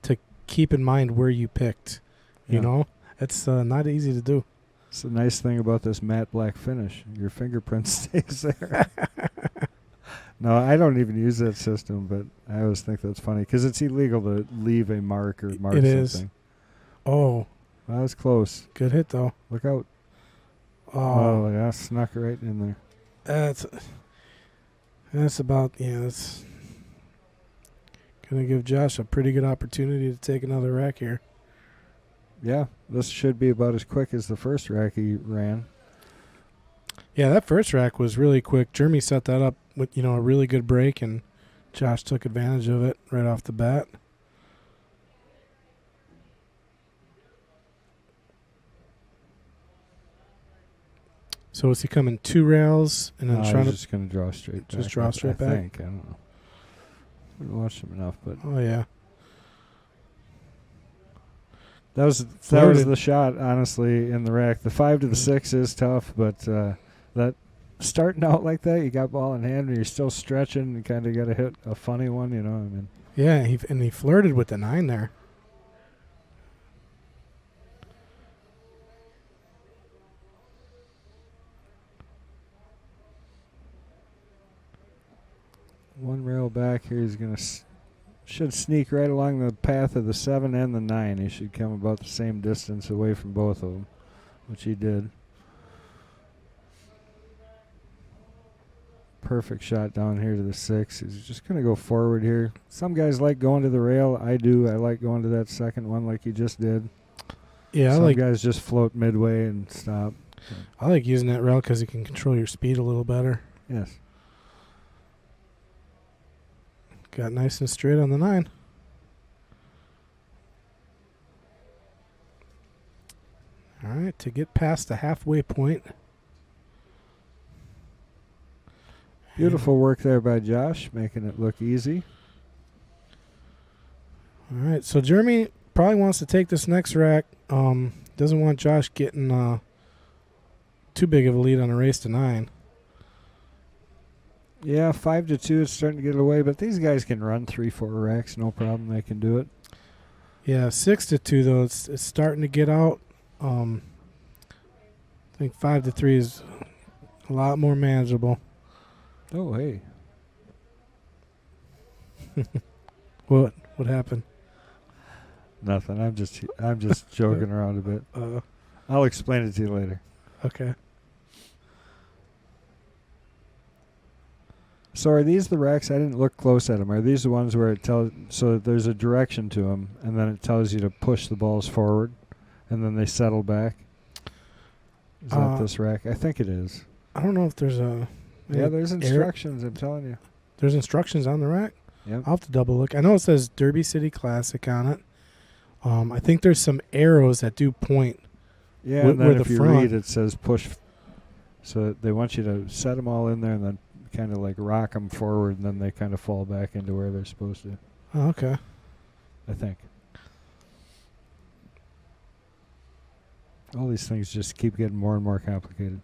to keep in mind where you picked, you know? It's not easy to do.
It's the nice thing about this matte black finish. Your fingerprint stays there. No, I don't even use that system, but I always think that's funny because it's illegal to leave a mark or mark something. It is. Oh. That was close.
Good hit, though.
Look out. Oh, yeah, snuck right in there.
That's about, that's going to give Josh a pretty good opportunity to take another rack here.
Yeah, this should be about as quick as the first rack he ran.
Yeah, that first rack was really quick. Jeremy set that up with, a really good break, and Josh took advantage of it right off the bat. So is he coming 2 rails and then trying to
just going to draw straight back?
Just draw straight back?
I think. I don't know. I haven't watched him enough, but...
Oh, yeah.
That was the shot, honestly, in the rack. The 5 to the 6 is tough, but that starting out like that, you got ball in hand and you're still stretching and kind of got to hit a funny one, I mean.
Yeah, he flirted with the 9 there.
One rail back here, he's going to... should sneak right along the path of the 7 and the 9. He should come about the same distance away from both of them, which he did. Perfect shot down here to the 6. He's just going to go forward here. Some guys like going to the rail. I do. I like going to that second one like he just did.
Yeah,
Some guys just float midway and stop.
I like using that rail because you can control your speed a little better.
Yes.
Got nice and straight on the 9. All right, to get past the halfway point.
Beautiful work there by Josh, making it look easy.
All right, so Jeremy probably wants to take this next rack. Doesn't want Josh getting too big of a lead on a race to 9.
Yeah, 5-2. It's starting to get away, but these guys can run 3-4 racks, no problem. They can do it.
Yeah, 6-2 though. It's starting to get out. I think 5-3 is a lot more manageable.
Oh, hey.
What happened?
Nothing. I'm just joking around a bit. I'll explain it to you later.
Okay.
So are these the racks? I didn't look close at them. Are these the ones where it tells, so there's a direction to them, and then it tells you to push the balls forward, and then they settle back? Is that this rack? I think it is.
I don't know if there's a...
Yeah, there's instructions, I'm telling you.
There's instructions on the rack?
Yep.
I'll have to double look. I know it says Derby City Classic on it. I think there's some arrows that do point.
Yeah, and then if you read, it says push. So they want you to set them all in there and then kind of like rock them forward, and then they kind of fall back into where they're supposed to.
Oh, okay.
I think. All these things just keep getting more and more complicated.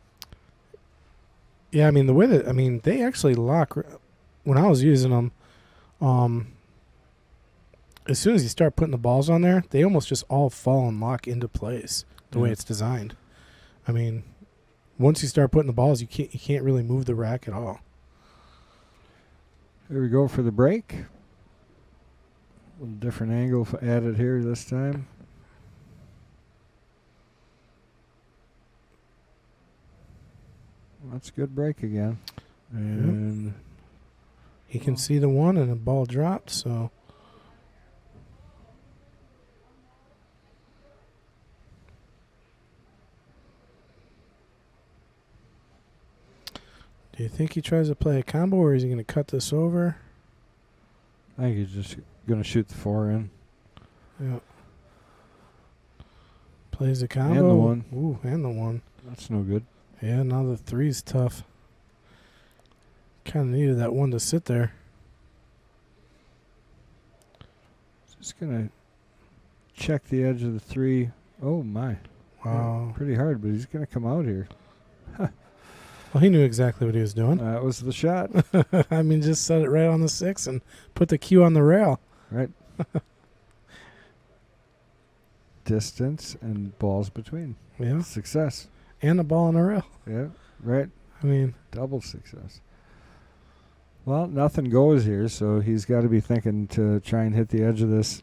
Yeah, I mean, the way that, they actually lock. When I was using them, as soon as you start putting the balls on there, they almost just all fall and lock into place the way it's designed. I mean, once you start putting the balls, you can't really move the rack at all.
Here we go for the break. A little different angle added here this time. That's a good break again. And
he can see the 1 and the ball dropped, so... Do you think he tries to play a combo, or is he going to cut this over?
I think he's just going to shoot the 4 in.
Yeah. Plays a combo.
And the 1.
Ooh, and the 1.
That's no good.
Yeah, now the 3's tough. Kind of needed that 1 to sit there.
Just going to check the edge of the 3. Oh, my.
Wow.
Pretty hard, but he's going to come out here.
Well, he knew exactly what he was doing.
That was the shot.
Just set it right on the 6 and put the cue on the rail.
Right. Distance and balls between.
Yeah.
Success.
And the ball on the rail.
Yeah, right. Double success. Well, nothing goes here, so he's got to be thinking to try and hit the edge of this.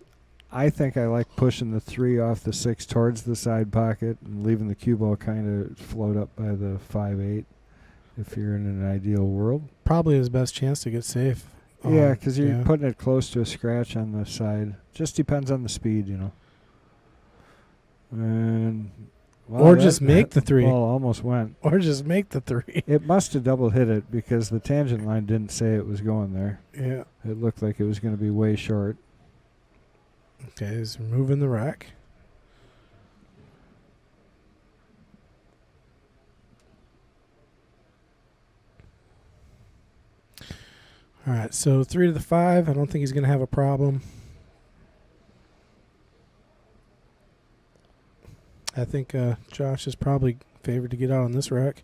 I think I like pushing the 3 off the 6 towards the side pocket and leaving the cue ball kind of float up by the 5-8 if you're in an ideal world.
Probably his best chance to get safe.
Yeah, because you're putting it close to a scratch on the side. Just depends on the speed, And... Well,
or just make the 3.
Ball almost went.
Or just make the 3.
It must have double hit it because the tangent line didn't say it was going there.
Yeah.
It looked like it was going to be way short.
Okay, he's removing the rack. All right, so 3 to the 5. I don't think he's going to have a problem. I think Josh is probably favored to get out on this rack.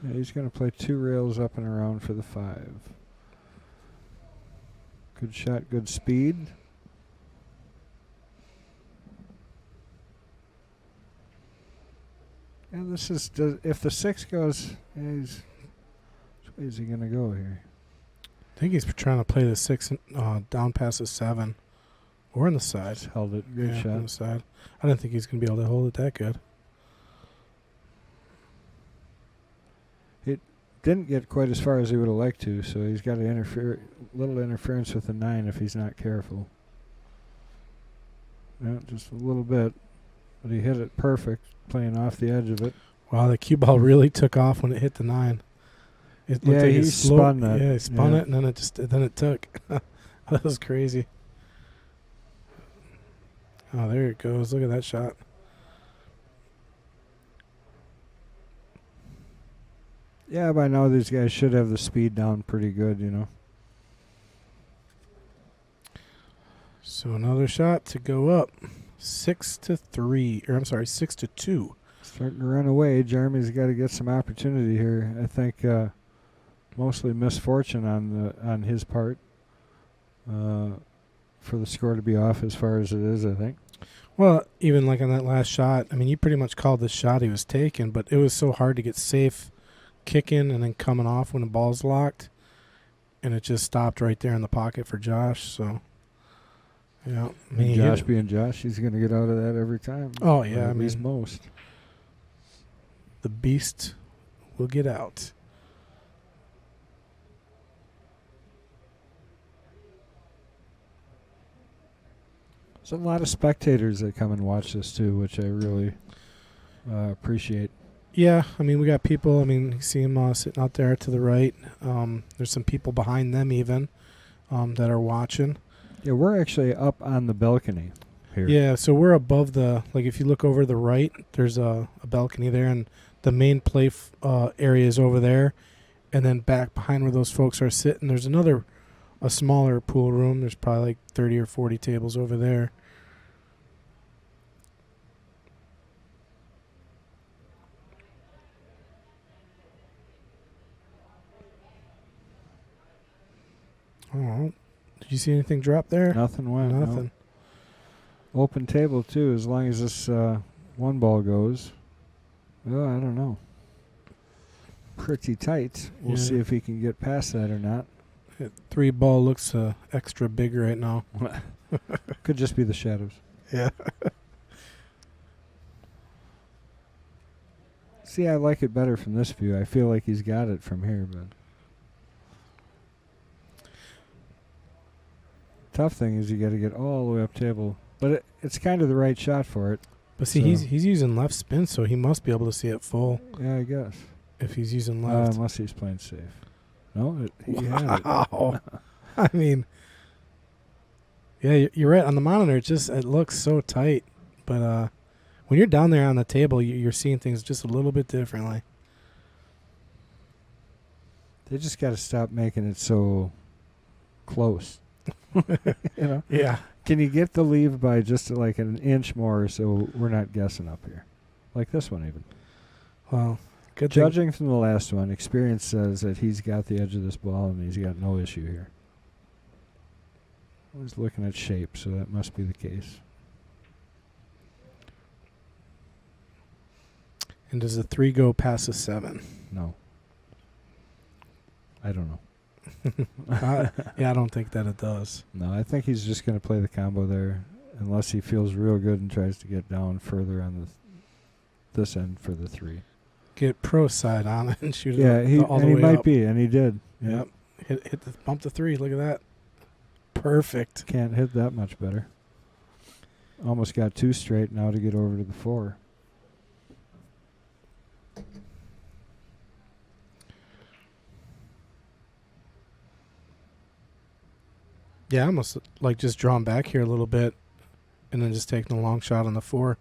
Yeah, he's going to play 2 rails up and around for the 5. Good shot, good speed. And this is, if the 6 goes, which way is he going to go here?
I think he's trying to play the 6 down past the 7. Or on the side.
Just held it. Good shot.
On the side. I don't think he's going to be able to hold it that good.
It didn't get quite as far as he would have liked to, so he's got a little interference with the 9 if he's not careful. Yeah, just a little bit. But he hit it perfect, playing off the edge of it.
Wow, the cue ball really took off when it hit the 9. It looked like
he spun that.
Yeah, he spun it, and then it took. That was crazy. Oh, there it goes. Look at that shot.
Yeah, by now these guys should have the speed down pretty good, you know.
So another shot to go up. 6-3. Or I'm sorry, 6-2.
Starting to run away. Jeremy's got to get some opportunity here. I think mostly misfortune on his part for the score to be off as far as it is, I think.
Well, even like on that last shot, I mean, you pretty much called the shot he was taking, but it was so hard to get safe kicking and then coming off when the ball's locked, and it just stopped right there in the pocket for Josh. So, yeah, I mean,
Josh being Josh, he's going to get out of that every time.
Oh yeah,
or at least most.
The beast will get out.
There's a lot of spectators that come and watch this too, which I really appreciate.
Yeah, I mean, we got people. I mean, you see them sitting out there to the right. There's some people behind them even that are watching.
Yeah, we're actually up on the balcony here.
Yeah, so we're above the, like if you look over the right, there's a balcony there, and the main play area is over there. And then back behind where those folks are sitting, there's a smaller pool room. There's probably like 30 or 40 tables over there. Oh, did you see anything drop there?
Nothing went.
Nothing.
No. Open table too, as long as this one ball goes. Well, I don't know. Pretty tight. We'll see if he can get past that or not.
That 3-ball looks extra big right now.
Could just be the shadows.
Yeah.
See, I like it better from this view. I feel like he's got it from here, but tough thing is you got to get all the way up table. But it's kind of the right shot for it.
But see, he's using left spin, so he must be able to see it full.
Yeah, I guess.
If he's using left.
Unless he's playing safe. No, he had it.
I mean, yeah, you're right. On the monitor, it looks so tight. But when you're down there on the table, you're seeing things just a little bit differently.
They just got to stop making it so close. You know?
Yeah.
Can you get the leave by just like an inch more so we're not guessing up here? Like this one even.
Well, good
judging from the last one, experience says that he's got the edge of this ball and he's got no issue here. I was looking at shape, so that must be the case.
And does the 3 go past the 7?
No. I don't know.
Yeah, I don't think that it does.
No, I think he's just going to play the combo there unless he feels real good and tries to get down further on this end for the 3.
Get pro side on it and shoot
it
all the way
he might
up.
be, and he did.
Yep. Bump the 3. Look at that. Perfect.
Can't hit that much better. Almost got 2 straight now to get over to the 4.
Yeah, I almost like just drawing back here a little bit and then just taking a long shot on the 4 and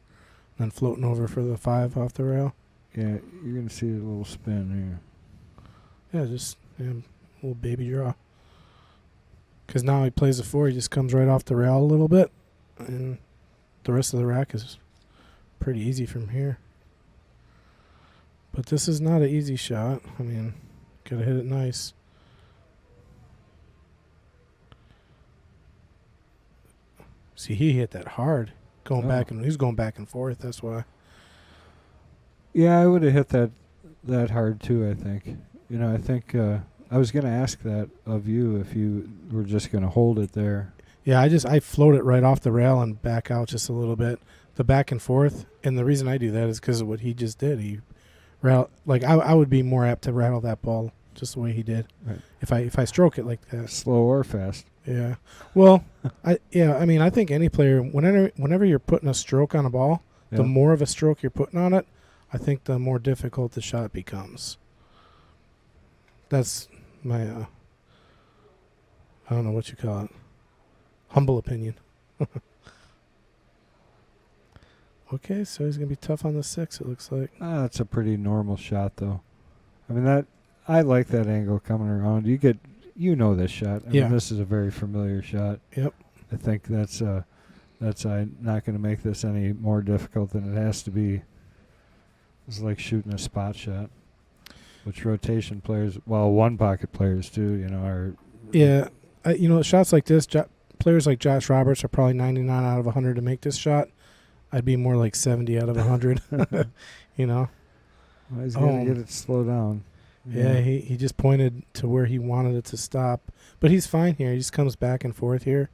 then floating over for the 5 off the rail.
Yeah, you're going to see a little spin
here. Yeah, just a little baby draw. Because now he plays the 4, he just comes right off the rail a little bit, and the rest of the rack is pretty easy from here. But this is not an easy shot. I mean, got to hit it nice. See, he hit that hard, back, and he's going back and forth. That's why.
Yeah, I would have hit that hard too. I think. You know, I think I was going to ask that of you if you were just going to hold it there.
Yeah, I float it right off the rail and back out just a little bit. The back and forth, and the reason I do that is because of what he just did. He I would be more apt to rattle that ball just the way he did.
Right.
If I stroke it like that.
Slow or fast.
Yeah. Well, I mean, I think any player, whenever you're putting a stroke on a ball, the more of a stroke you're putting on it, I think the more difficult the shot becomes. That's my, I don't know what you call it. Humble opinion. Okay, so he's going to be tough on the 6, it looks like.
That's a pretty normal shot, though. I mean, I like that angle coming around. You know this shot. I mean, this is a very familiar shot.
Yep.
I think that's not going to make this any more difficult than it has to be. It's like shooting a spot shot, which rotation players, well, one pocket players too, are.
Yeah, shots like this, players like Josh Roberts are probably 99 out of 100 to make this shot. I'd be more like 70 out of 100.
Well, he's going to get it slow down.
Yeah, he just pointed to where he wanted it to stop. But he's fine here. He just comes back and forth here.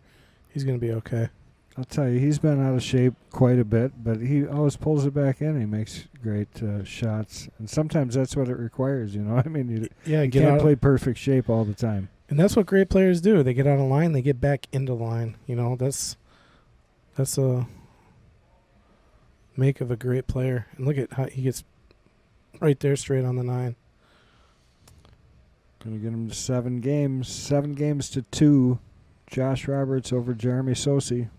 He's going to be okay.
I'll tell you, he's been out of shape quite a bit, but he always pulls it back in. He makes great shots. And sometimes that's what it requires, I mean, you can't play perfect shape all the time.
And that's what great players do. They get out of line, they get back into line. That's a make of a great player. And look at how he gets right there straight on the 9.
Going to get him to 7 games. 7 games to 2. Josh Roberts over Jeremy Sossei.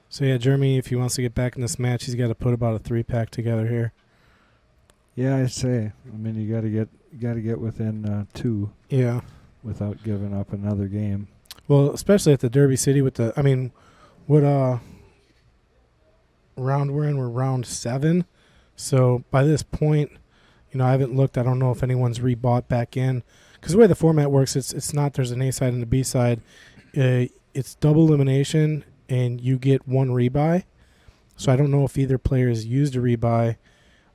So, yeah, Jeremy, if he wants to get back in this match, he's got to put about a 3-pack together here.
Yeah, I say. I mean, you got to get within 2.
Yeah.
Without giving up another game.
Well, especially at the Derby City with the, what round we're in? We're round 7. So by this point, I haven't looked. I don't know if anyone's rebought back in. Because the way the format works, it's not there's an A side and a B side. It's double elimination, and you get 1 rebuy. So I don't know if either player has used a rebuy.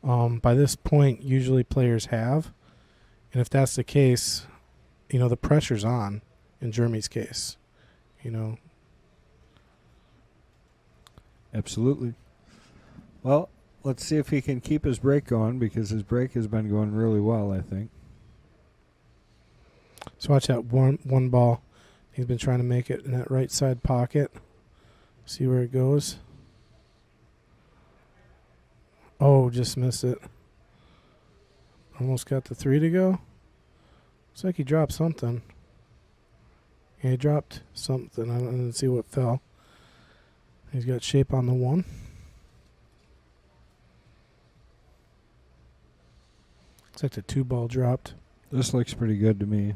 By this point, usually players have. And if that's the case, the pressure's on in Jeremy's case.
Absolutely. Well, let's see if he can keep his break going, because his break has been going really well, I think.
So watch that one ball. He's been trying to make it in that right side pocket. See where it goes. Oh, just missed it. Almost got the 3 to go. Looks like he dropped something. Yeah, he dropped something. I didn't see what fell. He's got shape on the 1. Looks like the 2 ball dropped.
This looks pretty good to me.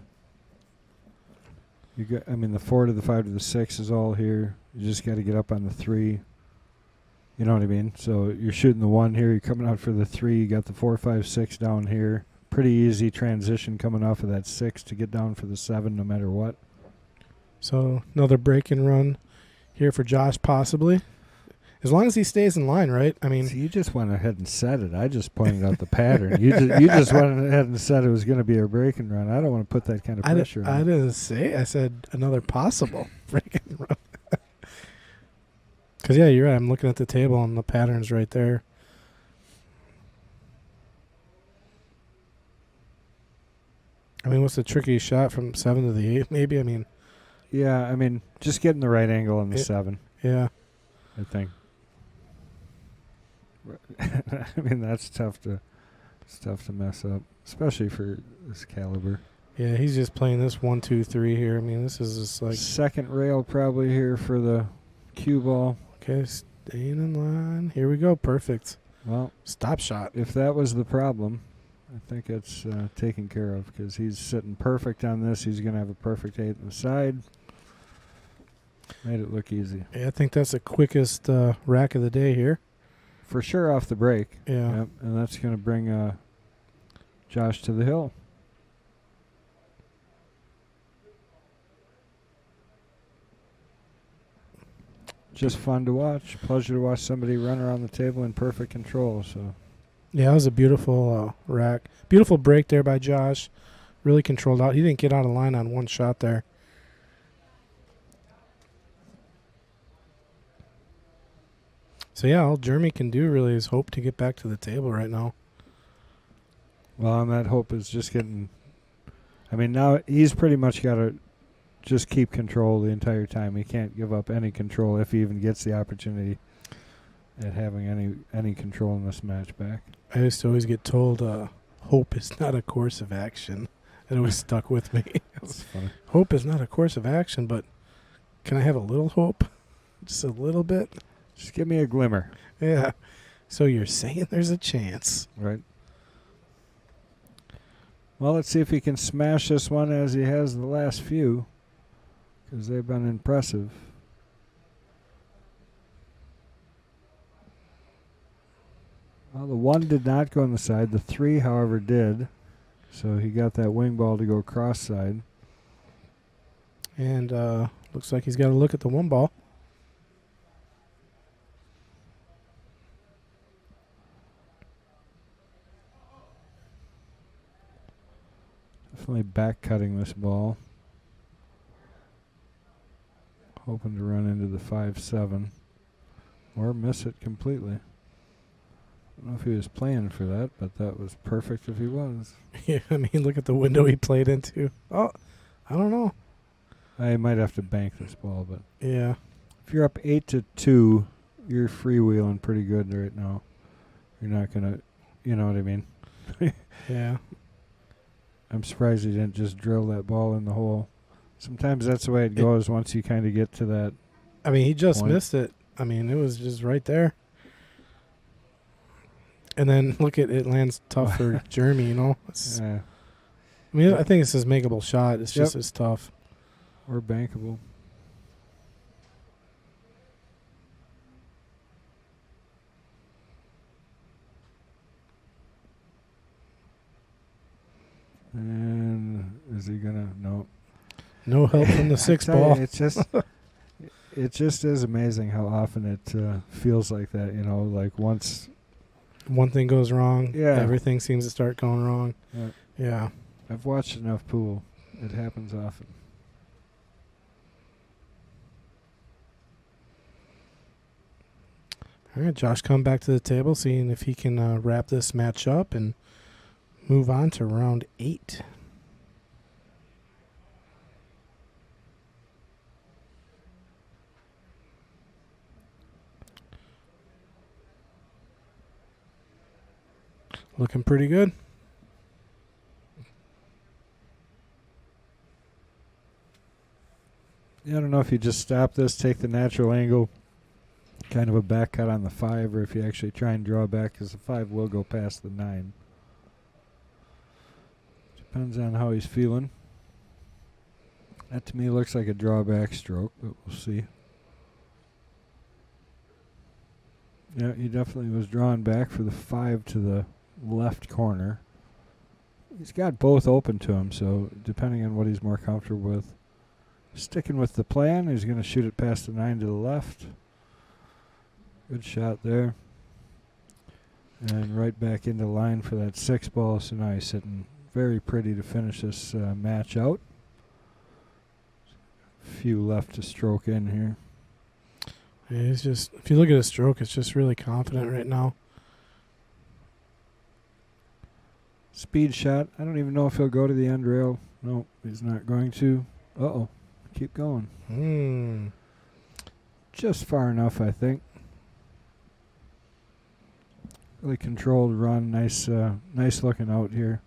The 4 to the 5 to the 6 is all here. You just got to get up on the 3. You know what I mean? So you're shooting the 1 here. You're coming out for the 3. You got the 4, 5, 6 down here. Pretty easy transition coming off of that 6 to get down for the 7 no matter what.
So another break and run here for Josh possibly. As long as he stays in line, right?
So you just went ahead and said it. I just pointed out the pattern. You just went ahead and said it was going to be a break and run. I don't want to put that kind of pressure on.
I didn't say. I said another possible break and run. Because, yeah, you're right. I'm looking at the table and the pattern's right there. What's the trickiest shot from 7 to the 8 maybe?
Yeah, just getting the right angle on the 7.
Yeah.
I think. That's tough to mess up, especially for this caliber.
Yeah, he's just playing this 1, 2, 3 here. This is just like
second rail probably here for the cue ball.
Okay, staying in line. Here we go. Perfect.
Well,
stop shot.
If that was the problem, I think it's taken care of, because he's sitting perfect on this. He's going to have a perfect 8 on the side. Made it look easy.
Yeah, I think that's the quickest rack of the day here.
For sure off the break.
Yeah.
Yep, and that's going to bring Josh to the hill. Just fun to watch. Pleasure to watch somebody run around the table in perfect control. So,
yeah, it was a beautiful rack. Beautiful break there by Josh. Really controlled out. He didn't get out of line on one shot there. So, yeah, all Jeremy can do really is hope to get back to the table right now.
Well, and that hope is just getting... now he's pretty much got to just keep control the entire time. He can't give up any control if he even gets the opportunity at having any control in this match back.
I used to always get told hope is not a course of action. It always stuck with me.
That's funny.
Hope is not a course of action, but can I have a little hope? Just a little bit?
Just give me a glimmer.
Yeah. So you're saying there's a chance.
Right. Well, let's see if he can smash this one as he has the last few, because they've been impressive. Well, the 1 did not go on the side. The 3, however, did. So he got that wing ball to go cross side.
And looks like he's got to look at the 1 ball.
Definitely back cutting this ball. Hoping to run into the 5-7 or miss it completely. I don't know if he was playing for that, but that was perfect if he was.
Yeah, I mean, look at the window he played into. Oh, I don't know.
I might have to bank this ball, but
Yeah.
if you're up 8-2, you're freewheeling pretty good right now. You're not gonna, you know what I mean?
Yeah.
I'm surprised he didn't just drill that ball in the hole. Sometimes that's the way it goes once you kind of get to that.
I mean, he just
point.
missed it. I mean, it was just right there. And then look at it lands tough for Jeremy, you know.
Yeah,
I mean, I think it's his makeable shot. It's just as tough.
or bankable. And is he gonna? No.
No help from the 6
I tell
ball.
you, it just is amazing how often it feels like that. You know, like once.
One thing goes wrong,
Yeah.
everything seems to start going wrong. Yeah.
I've watched enough pool. It happens often.
All right, Josh, come back to the table, seeing if he can wrap this match up and move on to round 8. Looking pretty good.
Yeah, I don't know if you just stop this, take the natural angle, kind of a back cut on the 5, or if you actually try and draw back, because the 5 will go past the 9. Depends on how he's feeling. That to me looks like a drawback stroke, but we'll see. Yeah, he definitely was drawn back for the 5 to the left corner. He's got both open to him, so depending on what he's more comfortable with. Sticking with the plan, he's going to shoot it past the 9 to the left. Good shot there. And right back into line for that 6 ball, so now he's sitting very pretty to finish this match out. Few left to stroke in here.
Yeah, he's just, if you look at his stroke, it's just really confident right now.
Speed shot. I don't even know if he'll go to the end rail. No, he's not going to. Uh-oh. Keep going. Just far enough, I think. Really controlled run. Nice looking out here.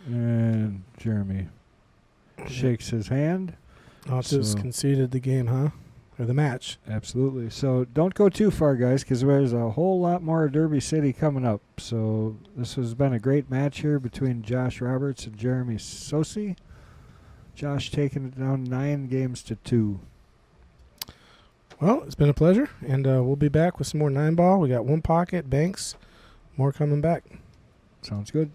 And Jeremy shakes his hand.
Just conceded the game, huh? Or the match.
Absolutely. So don't go too far, guys, because there's a whole lot more Derby City coming up. So this has been a great match here between Josh Roberts and Jeremy Sossei. Josh taking it down 9-2.
Well, it's been a pleasure, and we'll be back with some more 9-ball. We got 1 pocket, banks, more coming back.
Sounds good.